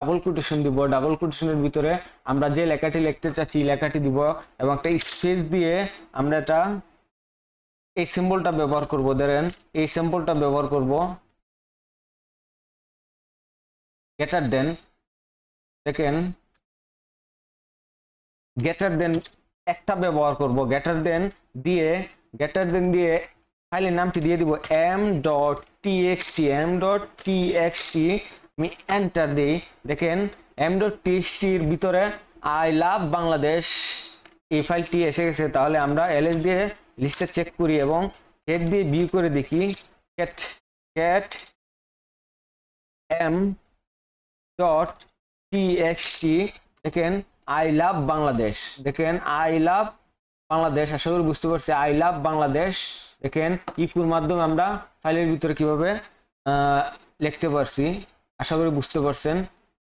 Double quotation দিব, double কোটেশনের ভিতরে আমরা যে লেখাটি লিখতে চাচ্ছি লেখাটি দিব এবং একটা স্পেস দিয়ে আমরা এটা এই সিম্বলটা ব্যবহার করব। ধরেন এই সিম্বলটা ব্যবহার করব, গ্রেটার দেন, দেখেন গ্রেটার দেন একটা ব্যবহার করব, গ্রেটার দেন দিয়ে ফাইলের নামটি দিয়ে দিব m.txt, m.txt। আমি এন্টার দিই, দেখেন m.txt এর ভিতরে আই লাভ বাংলাদেশ এই ফাইলটি এসে গেছে। তাহলে আমরা ls দিয়ে লিস্টে চেক করি এবং হেড দিয়ে ভিউ করে দেখি, cat m.txt, দেখেন আই লাভ বাংলাদেশ, দেখেন আই লাভ বাংলাদেশ। আশা করি বুঝতে পারছি, আই লাভ বাংলাদেশ। দেখেন ইকুর মাধ্যমে আমরা ফাইলের ভিতরে কিভাবে লিখতে পারছি, আশা করি বুঝতে পারছেন।